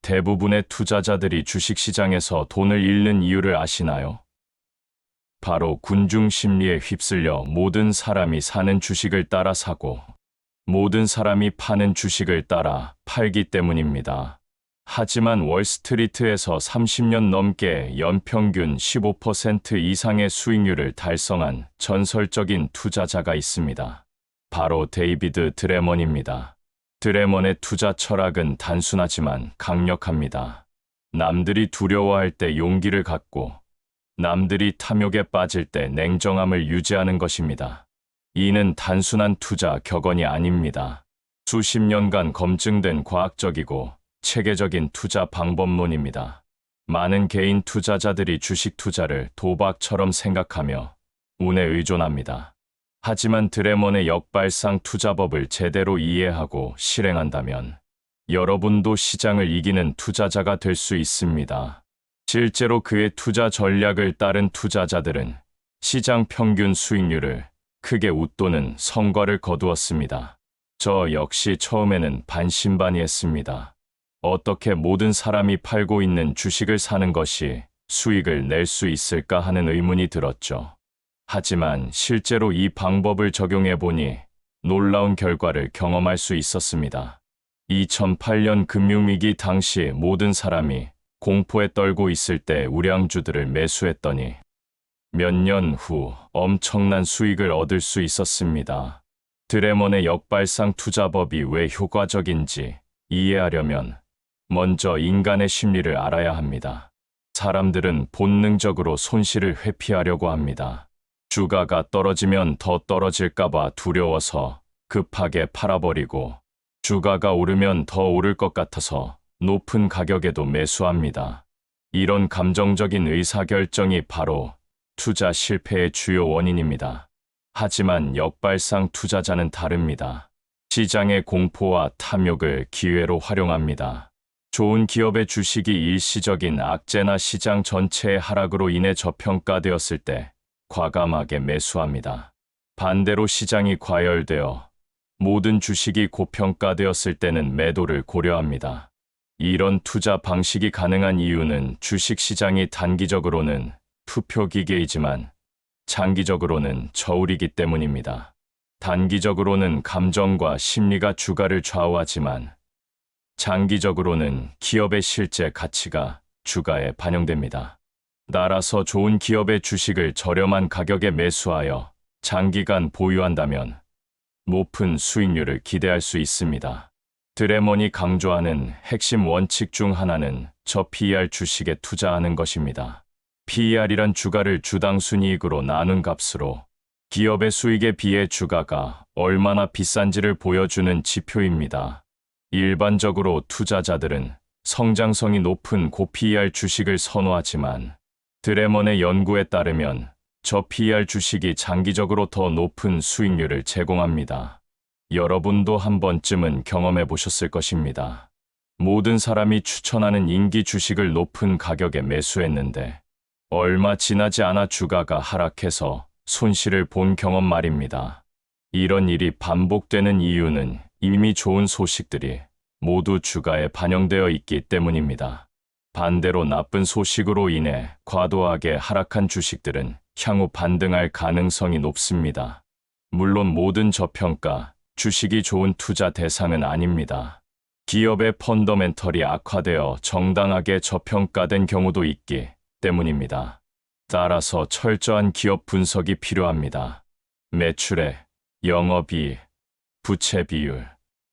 대부분의 투자자들이 주식시장에서 돈을 잃는 이유를 아시나요? 바로 군중 심리에 휩쓸려 모든 사람이 사는 주식을 따라 사고 모든 사람이 파는 주식을 따라 팔기 때문입니다. 하지만 월스트리트에서 30년 넘게 연평균 15% 이상의 수익률을 달성한 전설적인 투자자가 있습니다. 바로 데이비드 드레먼입니다. 드레먼의 투자 철학은 단순하지만 강력합니다. 남들이 두려워할 때 용기를 갖고 남들이 탐욕에 빠질 때 냉정함을 유지하는 것입니다. 이는 단순한 투자 격언이 아닙니다. 수십 년간 검증된 과학적이고 체계적인 투자 방법론입니다. 많은 개인 투자자들이 주식 투자를 도박처럼 생각하며 운에 의존합니다. 하지만 드레먼의 역발상 투자법을 제대로 이해하고 실행한다면 여러분도 시장을 이기는 투자자가 될 수 있습니다. 실제로 그의 투자 전략을 따른 투자자들은 시장 평균 수익률을 크게 웃도는 성과를 거두었습니다. 저 역시 처음에는 반신반의했습니다. 어떻게 모든 사람이 팔고 있는 주식을 사는 것이 수익을 낼 수 있을까 하는 의문이 들었죠. 하지만 실제로 이 방법을 적용해 보니 놀라운 결과를 경험할 수 있었습니다. 2008년 금융위기 당시 모든 사람이 공포에 떨고 있을 때 우량주들을 매수했더니 몇 년 후 엄청난 수익을 얻을 수 있었습니다. 드레먼의 역발상 투자법이 왜 효과적인지 이해하려면 먼저 인간의 심리를 알아야 합니다. 사람들은 본능적으로 손실을 회피하려고 합니다. 주가가 떨어지면 더 떨어질까봐 두려워서 급하게 팔아버리고 주가가 오르면 더 오를 것 같아서 높은 가격에도 매수합니다. 이런 감정적인 의사결정이 바로 투자 실패의 주요 원인입니다. 하지만 역발상 투자자는 다릅니다. 시장의 공포와 탐욕을 기회로 활용합니다. 좋은 기업의 주식이 일시적인 악재나 시장 전체의 하락으로 인해 저평가되었을 때 과감하게 매수합니다. 반대로 시장이 과열되어 모든 주식이 고평가되었을 때는 매도를 고려합니다. 이런 투자 방식이 가능한 이유는 주식시장이 단기적으로는 투표기계이지만 장기적으로는 저울이기 때문입니다. 단기적으로는 감정과 심리가 주가를 좌우하지만 장기적으로는 기업의 실제 가치가 주가에 반영됩니다. 따라서 좋은 기업의 주식을 저렴한 가격에 매수하여 장기간 보유한다면 높은 수익률을 기대할 수 있습니다. 드레먼이 강조하는 핵심 원칙 중 하나는 저PER 주식에 투자하는 것입니다. PER이란 주가를 주당 순이익으로 나눈 값으로 기업의 수익에 비해 주가가 얼마나 비싼지를 보여주는 지표입니다. 일반적으로 투자자들은 성장성이 높은 고PER 주식을 선호하지만 드레먼의 연구에 따르면 저PER 주식이 장기적으로 더 높은 수익률을 제공합니다. 여러분도 한 번쯤은 경험해 보셨을 것입니다. 모든 사람이 추천하는 인기 주식을 높은 가격에 매수했는데 얼마 지나지 않아 주가가 하락해서 손실을 본 경험 말입니다. 이런 일이 반복되는 이유는 이미 좋은 소식들이 모두 주가에 반영되어 있기 때문입니다. 반대로 나쁜 소식으로 인해 과도하게 하락한 주식들은 향후 반등할 가능성이 높습니다. 물론 모든 저평가 주식이 좋은 투자 대상은 아닙니다. 기업의 펀더멘털이 악화되어 정당하게 저평가된 경우도 있기 때문입니다. 따라서 철저한 기업 분석이 필요합니다. 매출액, 영업이익, 부채 비율,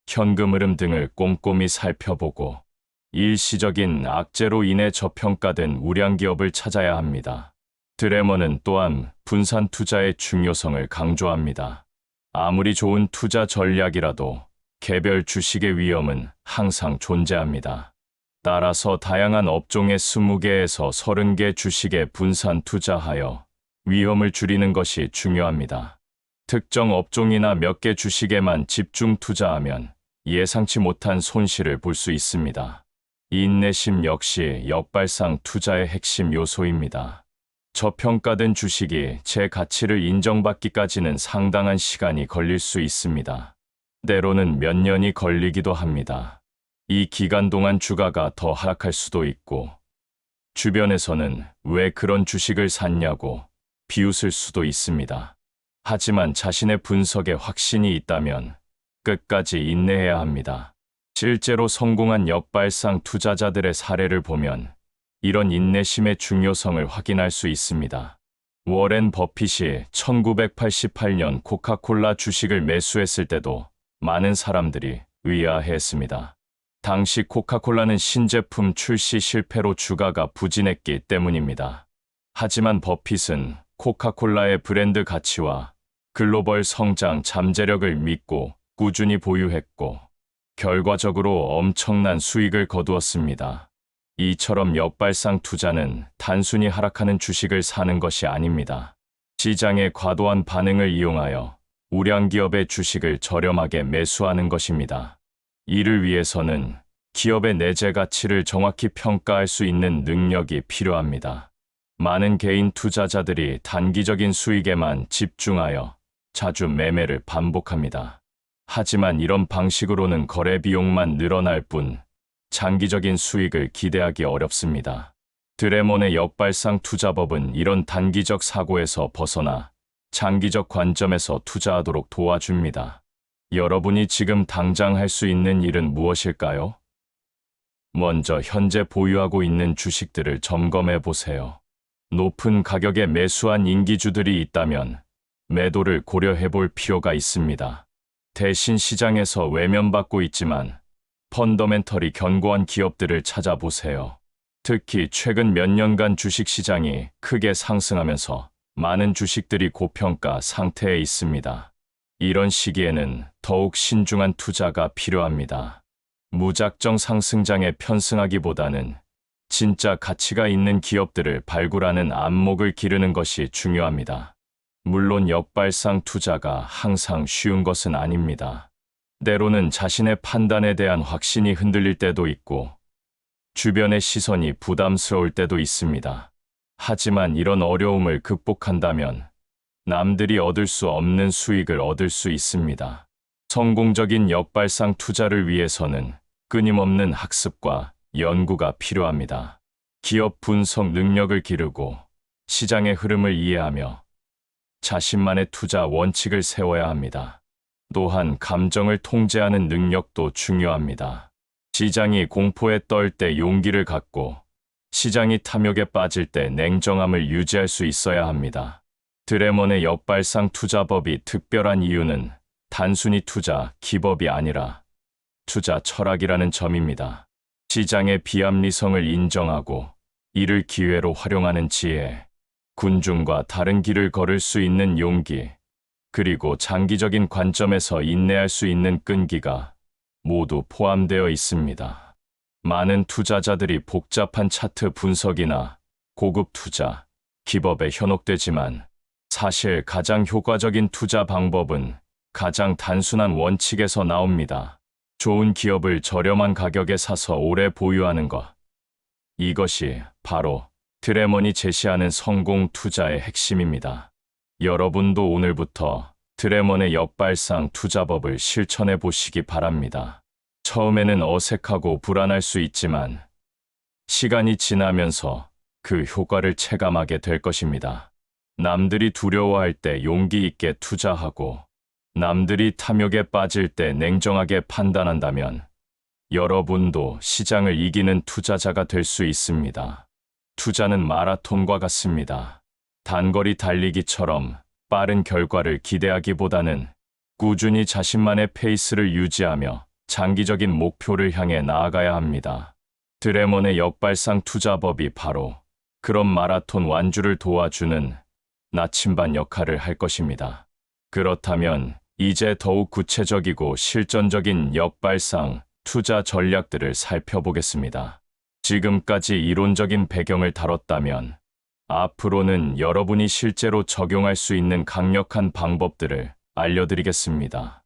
현금 흐름 등을 꼼꼼히 살펴보고 일시적인 악재로 인해 저평가된 우량 기업을 찾아야 합니다. 드레먼은 또한 분산 투자의 중요성을 강조합니다. 아무리 좋은 투자 전략이라도 개별 주식의 위험은 항상 존재합니다. 따라서 다양한 업종의 20개에서 30개 주식에 분산 투자하여 위험을 줄이는 것이 중요합니다. 특정 업종이나 몇 개 주식에만 집중 투자하면 예상치 못한 손실을 볼 수 있습니다. 인내심 역시 역발상 투자의 핵심 요소입니다. 저평가된 주식이 제 가치를 인정받기까지는 상당한 시간이 걸릴 수 있습니다. 때로는 몇 년이 걸리기도 합니다. 이 기간 동안 주가가 더 하락할 수도 있고, 주변에서는 왜 그런 주식을 샀냐고 비웃을 수도 있습니다. 하지만 자신의 분석에 확신이 있다면 끝까지 인내해야 합니다. 실제로 성공한 역발상 투자자들의 사례를 보면 이런 인내심의 중요성을 확인할 수 있습니다. 워렌 버핏이 1988년 코카콜라 주식을 매수했을 때도 많은 사람들이 의아해했습니다. 당시 코카콜라는 신제품 출시 실패로 주가가 부진했기 때문입니다. 하지만 버핏은 코카콜라의 브랜드 가치와 글로벌 성장 잠재력을 믿고 꾸준히 보유했고, 결과적으로 엄청난 수익을 거두었습니다. 이처럼 역발상 투자는 단순히 하락하는 주식을 사는 것이 아닙니다. 시장의 과도한 반응을 이용하여 우량 기업의 주식을 저렴하게 매수하는 것입니다. 이를 위해서는 기업의 내재 가치를 정확히 평가할 수 있는 능력이 필요합니다. 많은 개인 투자자들이 단기적인 수익에만 집중하여 자주 매매를 반복합니다. 하지만 이런 방식으로는 거래 비용만 늘어날 뿐 장기적인 수익을 기대하기 어렵습니다. 드레몬의 역발상 투자법은 이런 단기적 사고에서 벗어나 장기적 관점에서 투자하도록 도와줍니다. 여러분이 지금 당장 할 수 있는 일은 무엇일까요? 먼저 현재 보유하고 있는 주식들을 점검해 보세요. 높은 가격에 매수한 인기주들이 있다면 매도를 고려해 볼 필요가 있습니다. 대신 시장에서 외면받고 있지만 펀더멘털이 견고한 기업들을 찾아보세요. 특히 최근 몇 년간 주식시장이 크게 상승하면서 많은 주식들이 고평가 상태에 있습니다. 이런 시기에는 더욱 신중한 투자가 필요합니다. 무작정 상승장에 편승하기보다는 진짜 가치가 있는 기업들을 발굴하는 안목을 기르는 것이 중요합니다. 물론 역발상 투자가 항상 쉬운 것은 아닙니다. 때로는 자신의 판단에 대한 확신이 흔들릴 때도 있고, 주변의 시선이 부담스러울 때도 있습니다. 하지만 이런 어려움을 극복한다면 남들이 얻을 수 없는 수익을 얻을 수 있습니다. 성공적인 역발상 투자를 위해서는 끊임없는 학습과 연구가 필요합니다. 기업 분석 능력을 기르고 시장의 흐름을 이해하며 자신만의 투자 원칙을 세워야 합니다. 또한 감정을 통제하는 능력도 중요합니다. 시장이 공포에 떨 때 용기를 갖고 시장이 탐욕에 빠질 때 냉정함을 유지할 수 있어야 합니다. 드레먼의 역발상 투자법이 특별한 이유는 단순히 투자 기법이 아니라 투자 철학이라는 점입니다. 시장의 비합리성을 인정하고 이를 기회로 활용하는 지혜, 군중과 다른 길을 걸을 수 있는 용기, 그리고 장기적인 관점에서 인내할 수 있는 끈기가 모두 포함되어 있습니다. 많은 투자자들이 복잡한 차트 분석이나 고급 투자, 기법에 현혹되지만 사실 가장 효과적인 투자 방법은 가장 단순한 원칙에서 나옵니다. 좋은 기업을 저렴한 가격에 사서 오래 보유하는 것. 이것이 바로 드레먼이 제시하는 성공 투자의 핵심입니다. 여러분도 오늘부터 드레먼의 역발상 투자법을 실천해 보시기 바랍니다. 처음에는 어색하고 불안할 수 있지만 시간이 지나면서 그 효과를 체감하게 될 것입니다. 남들이 두려워할 때 용기 있게 투자하고 남들이 탐욕에 빠질 때 냉정하게 판단한다면 여러분도 시장을 이기는 투자자가 될 수 있습니다. 투자는 마라톤과 같습니다. 단거리 달리기처럼 빠른 결과를 기대하기보다는 꾸준히 자신만의 페이스를 유지하며 장기적인 목표를 향해 나아가야 합니다. 드레먼의 역발상 투자법이 바로 그런 마라톤 완주를 도와주는 나침반 역할을 할 것입니다. 그렇다면 이제 더욱 구체적이고 실전적인 역발상 투자 전략들을 살펴보겠습니다. 지금까지 이론적인 배경을 다뤘다면 앞으로는 여러분이 실제로 적용할 수 있는 강력한 방법들을 알려드리겠습니다.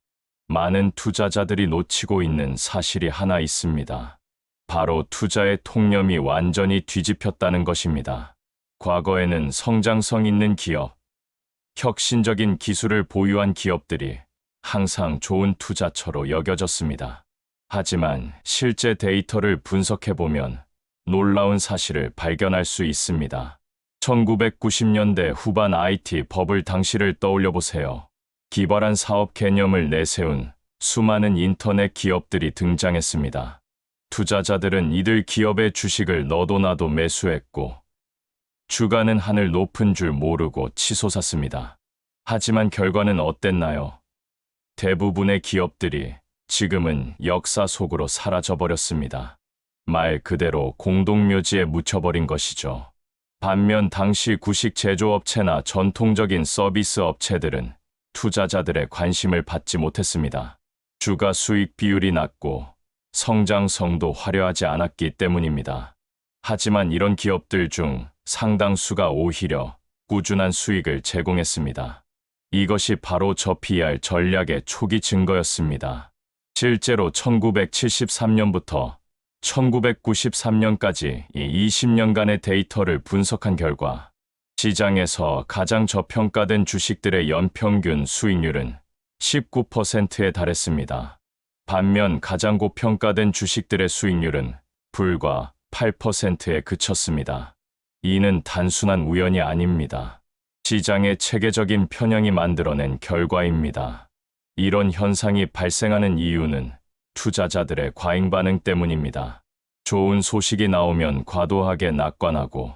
많은 투자자들이 놓치고 있는 사실이 하나 있습니다. 바로 투자의 통념이 완전히 뒤집혔다는 것입니다. 과거에는 성장성 있는 기업, 혁신적인 기술을 보유한 기업들이 항상 좋은 투자처로 여겨졌습니다. 하지만 실제 데이터를 분석해보면 놀라운 사실을 발견할 수 있습니다. 1990년대 후반 IT 버블 당시를 떠올려 보세요. 기발한 사업 개념을 내세운 수많은 인터넷 기업들이 등장했습니다. 투자자들은 이들 기업의 주식을 너도 나도 매수했고 주가는 하늘 높은 줄 모르고 치솟았습니다. 하지만 결과는 어땠나요? 대부분의 기업들이 지금은 역사 속으로 사라져버렸습니다. 말 그대로 공동묘지에 묻혀버린 것이죠. 반면 당시 구식 제조업체나 전통적인 서비스 업체들은 투자자들의 관심을 받지 못했습니다. 주가 수익 비율이 낮고 성장성도 화려하지 않았기 때문입니다. 하지만 이런 기업들 중 상당수가 오히려 꾸준한 수익을 제공했습니다. 이것이 바로 저 PR 전략의 초기 증거였습니다. 실제로 1973년부터 1993년까지 이 20년간의 데이터를 분석한 결과 시장에서 가장 저평가된 주식들의 연평균 수익률은 19%에 달했습니다. 반면 가장 고평가된 주식들의 수익률은 불과 8%에 그쳤습니다. 이는 단순한 우연이 아닙니다. 시장의 체계적인 편향이 만들어낸 결과입니다. 이런 현상이 발생하는 이유는 투자자들의 과잉 반응 때문입니다. 좋은 소식이 나오면 과도하게 낙관하고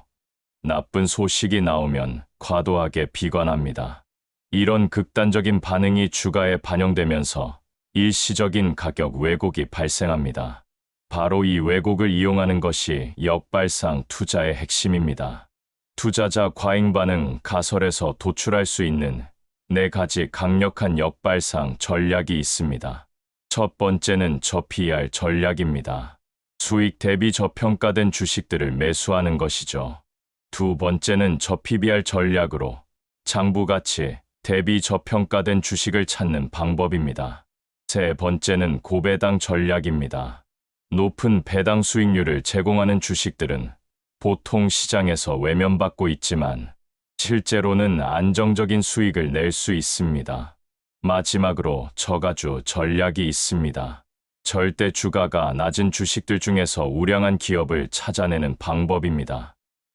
나쁜 소식이 나오면 과도하게 비관합니다. 이런 극단적인 반응이 주가에 반영되면서 일시적인 가격 왜곡이 발생합니다. 바로 이 왜곡을 이용하는 것이 역발상 투자의 핵심입니다. 투자자 과잉 반응 가설에서 도출할 수 있는 4가지 강력한 역발상 전략이 있습니다. 첫 번째는 저PR 전략입니다. 수익 대비 저평가된 주식들을 매수하는 것이죠. 두 번째는 저PBR 전략으로 장부가치 대비 저평가된 주식을 찾는 방법입니다. 세 번째는 고배당 전략입니다. 높은 배당 수익률을 제공하는 주식들은 보통 시장에서 외면받고 있지만 실제로는 안정적인 수익을 낼 수 있습니다. 마지막으로 저가주 전략이 있습니다. 절대 주가가 낮은 주식들 중에서 우량한 기업을 찾아내는 방법입니다.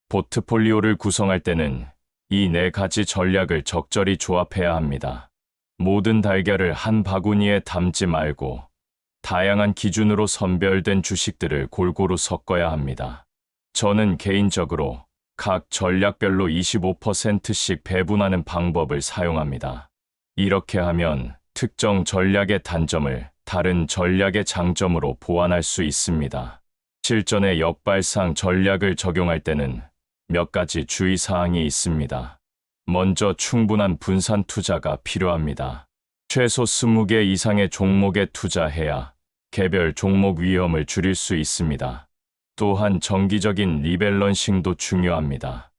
포트폴리오를 구성할 때는 이 4가지 전략을 적절히 조합해야 합니다. 모든 달걀을 한 바구니에 담지 말고 다양한 기준으로 선별된 주식들을 골고루 섞어야 합니다. 저는 개인적으로 각 전략별로 25%씩 배분하는 방법을 사용합니다. 이렇게 하면 특정 전략의 단점을 다른 전략의 장점으로 보완할 수 있습니다. 실전의 역발상 전략을 적용할 때는 몇 가지 주의사항이 있습니다. 먼저 충분한 분산 투자가 필요합니다. 최소 20개 이상의 종목에 투자해야 개별 종목 위험을 줄일 수 있습니다. 또한 정기적인 리밸런싱도 중요합니다.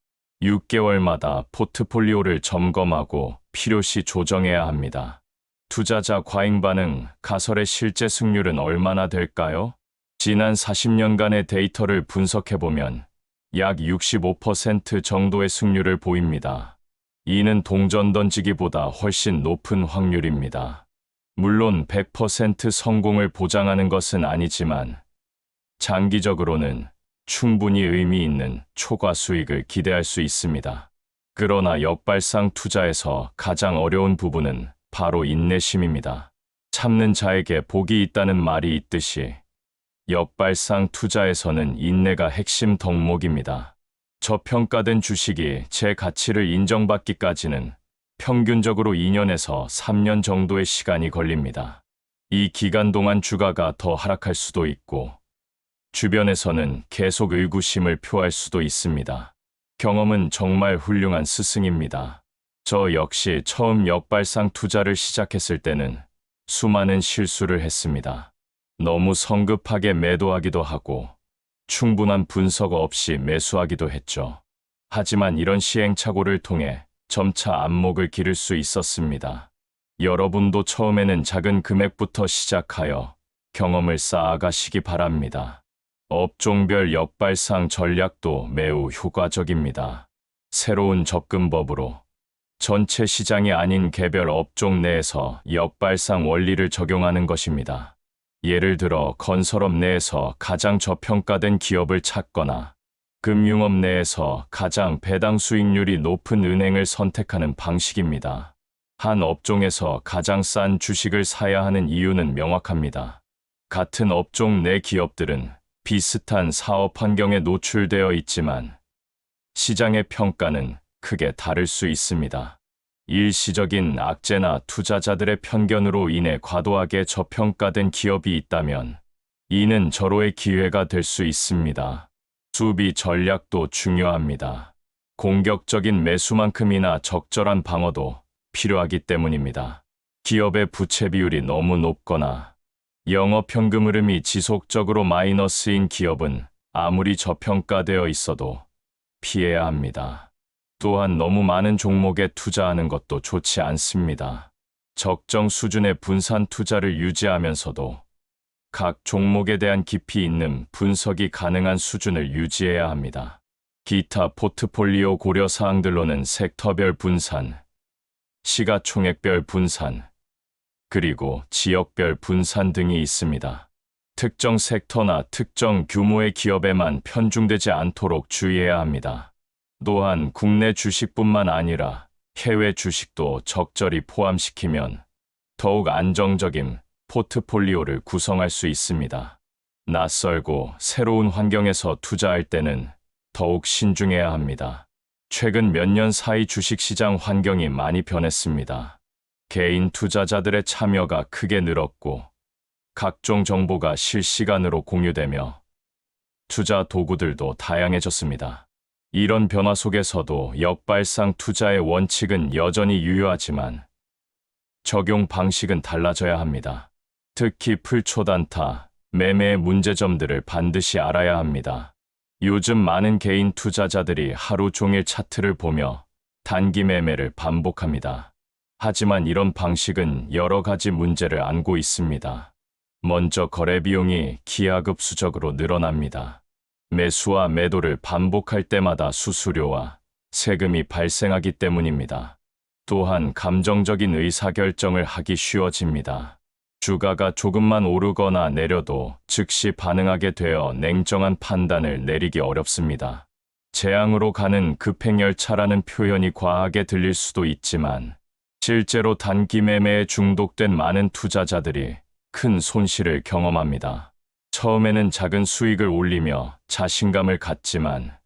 6개월마다 포트폴리오를 점검하고 필요시 조정해야 합니다. 투자자 과잉 반응 가설의 실제 승률은 얼마나 될까요? 지난 40년간의 데이터를 분석해보면 약 65% 정도의 승률을 보입니다. 이는 동전 던지기보다 훨씬 높은 확률입니다. 물론 100% 성공을 보장하는 것은 아니지만 장기적으로는 충분히 의미 있는 초과 수익을 기대할 수 있습니다. 그러나 역발상 투자에서 가장 어려운 부분은 바로 인내심입니다. 참는 자에게 복이 있다는 말이 있듯이 역발상 투자에서는 인내가 핵심 덕목입니다. 저평가된 주식이 제 가치를 인정받기까지는 평균적으로 2년에서 3년 정도의 시간이 걸립니다. 이 기간 동안 주가가 더 하락할 수도 있고 주변에서는 계속 의구심을 표할 수도 있습니다. 경험은 정말 훌륭한 스승입니다. 저 역시 처음 역발상 투자를 시작했을 때는 수많은 실수를 했습니다. 너무 성급하게 매도하기도 하고 충분한 분석 없이 매수하기도 했죠. 하지만 이런 시행착오를 통해 점차 안목을 기를 수 있었습니다. 여러분도 처음에는 작은 금액부터 시작하여 경험을 쌓아가시기 바랍니다. 업종별 역발상 전략도 매우 효과적입니다. 새로운 접근법으로 전체 시장이 아닌 개별 업종 내에서 역발상 원리를 적용하는 것입니다. 예를 들어 건설업 내에서 가장 저평가된 기업을 찾거나 금융업 내에서 가장 배당 수익률이 높은 은행을 선택하는 방식입니다. 한 업종에서 가장 싼 주식을 사야 하는 이유는 명확합니다. 같은 업종 내 기업들은 비슷한 사업 환경에 노출되어 있지만 시장의 평가는 크게 다를 수 있습니다. 일시적인 악재나 투자자들의 편견으로 인해 과도하게 저평가된 기업이 있다면 이는 절호의 기회가 될 수 있습니다. 수비 전략도 중요합니다. 공격적인 매수만큼이나 적절한 방어도 필요하기 때문입니다. 기업의 부채 비율이 너무 높거나 영업 현금 흐름이 지속적으로 마이너스인 기업은 아무리 저평가되어 있어도 피해야 합니다. 또한 너무 많은 종목에 투자하는 것도 좋지 않습니다. 적정 수준의 분산 투자를 유지하면서도 각 종목에 대한 깊이 있는 분석이 가능한 수준을 유지해야 합니다. 기타 포트폴리오 고려 사항들로는 섹터별 분산, 시가총액별 분산, 그리고 지역별 분산 등이 있습니다. 특정 섹터나 특정 규모의 기업에만 편중되지 않도록 주의해야 합니다. 또한 국내 주식뿐만 아니라 해외 주식도 적절히 포함시키면 더욱 안정적인 포트폴리오를 구성할 수 있습니다. 낯설고 새로운 환경에서 투자할 때는 더욱 신중해야 합니다. 최근 몇 년 사이 주식시장 환경이 많이 변했습니다. 개인 투자자들의 참여가 크게 늘었고 각종 정보가 실시간으로 공유되며 투자 도구들도 다양해졌습니다. 이런 변화 속에서도 역발상 투자의 원칙은 여전히 유효하지만 적용 방식은 달라져야 합니다. 특히 풀초단타, 매매의 문제점들을 반드시 알아야 합니다. 요즘 많은 개인 투자자들이 하루 종일 차트를 보며 단기 매매를 반복합니다. 하지만 이런 방식은 여러 가지 문제를 안고 있습니다. 먼저 거래 비용이 기하급수적으로 늘어납니다. 매수와 매도를 반복할 때마다 수수료와 세금이 발생하기 때문입니다. 또한 감정적인 의사결정을 하기 쉬워집니다. 주가가 조금만 오르거나 내려도 즉시 반응하게 되어 냉정한 판단을 내리기 어렵습니다. 재앙으로 가는 급행열차라는 표현이 과하게 들릴 수도 있지만 실제로 단기 매매에 중독된 많은 투자자들이 큰 손실을 경험합니다. 처음에는 작은 수익을 올리며 자신감을 갖지만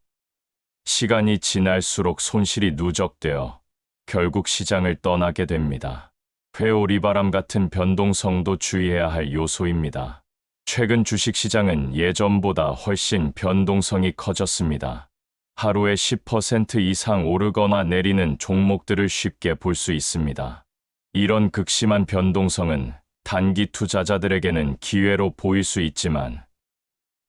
시간이 지날수록 손실이 누적되어 결국 시장을 떠나게 됩니다. 회오리바람 같은 변동성도 주의해야 할 요소입니다. 최근 주식시장은 예전보다 훨씬 변동성이 커졌습니다. 하루에 10% 이상 오르거나 내리는 종목들을 쉽게 볼 수 있습니다. 이런 극심한 변동성은 단기 투자자들에게는 기회로 보일 수 있지만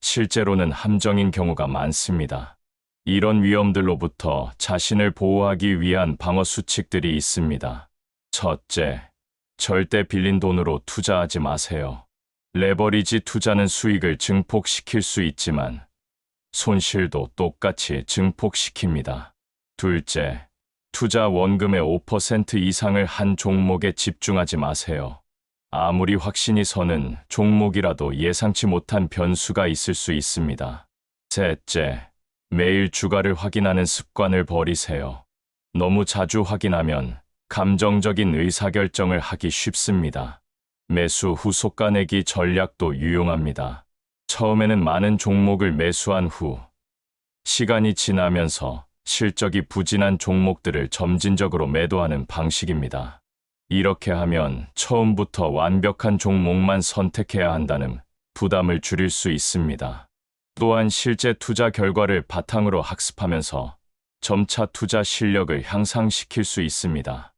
실제로는 함정인 경우가 많습니다. 이런 위험들로부터 자신을 보호하기 위한 방어 수칙들이 있습니다. 첫째, 절대 빌린 돈으로 투자하지 마세요. 레버리지 투자는 수익을 증폭시킬 수 있지만 손실도 똑같이 증폭시킵니다. 둘째, 투자 원금의 5% 이상을 한 종목에 집중하지 마세요. 아무리 확신이 서는 종목이라도 예상치 못한 변수가 있을 수 있습니다. 셋째, 매일 주가를 확인하는 습관을 버리세요. 너무 자주 확인하면 감정적인 의사결정을 하기 쉽습니다. 매수 후 솎아내기 전략도 유용합니다. 처음에는 많은 종목을 매수한 후 시간이 지나면서 실적이 부진한 종목들을 점진적으로 매도하는 방식입니다. 이렇게 하면 처음부터 완벽한 종목만 선택해야 한다는 부담을 줄일 수 있습니다. 또한 실제 투자 결과를 바탕으로 학습하면서 점차 투자 실력을 향상시킬 수 있습니다.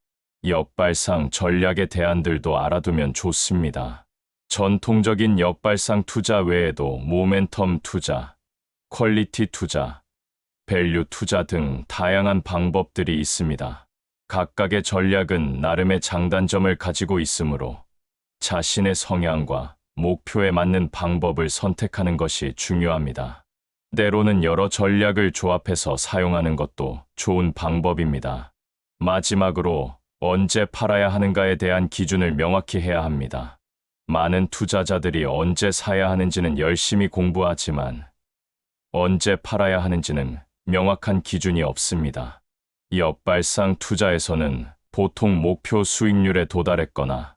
역발상 전략의 대안들도 알아두면 좋습니다. 전통적인 역발상 투자 외에도 모멘텀 투자, 퀄리티 투자, 밸류 투자 등 다양한 방법들이 있습니다. 각각의 전략은 나름의 장단점을 가지고 있으므로 자신의 성향과 목표에 맞는 방법을 선택하는 것이 중요합니다. 때로는 여러 전략을 조합해서 사용하는 것도 좋은 방법입니다. 마지막으로 언제 팔아야 하는가에 대한 기준을 명확히 해야 합니다. 많은 투자자들이 언제 사야 하는지는 열심히 공부하지만 언제 팔아야 하는지는 명확한 기준이 없습니다. 역발상 투자에서는 보통 목표 수익률에 도달했거나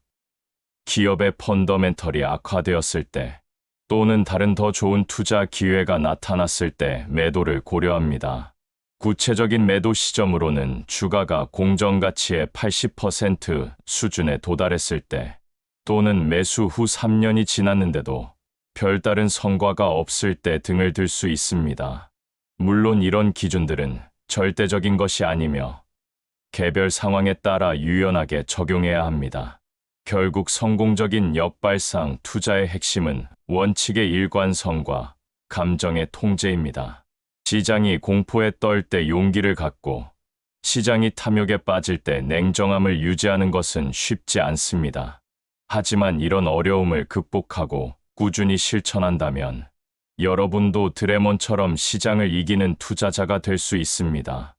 기업의 펀더멘털이 악화되었을 때 또는 다른 더 좋은 투자 기회가 나타났을 때 매도를 고려합니다. 구체적인 매도 시점으로는 주가가 공정가치의 80% 수준에 도달했을 때 또는 매수 후 3년이 지났는데도 별다른 성과가 없을 때 등을 들 수 있습니다. 물론 이런 기준들은 절대적인 것이 아니며 개별 상황에 따라 유연하게 적용해야 합니다. 결국 성공적인 역발상 투자의 핵심은 원칙의 일관성과 감정의 통제입니다. 시장이 공포에 떨 때 용기를 갖고 시장이 탐욕에 빠질 때 냉정함을 유지하는 것은 쉽지 않습니다. 하지만 이런 어려움을 극복하고 꾸준히 실천한다면 여러분도 드래몬처럼 시장을 이기는 투자자가 될 수 있습니다.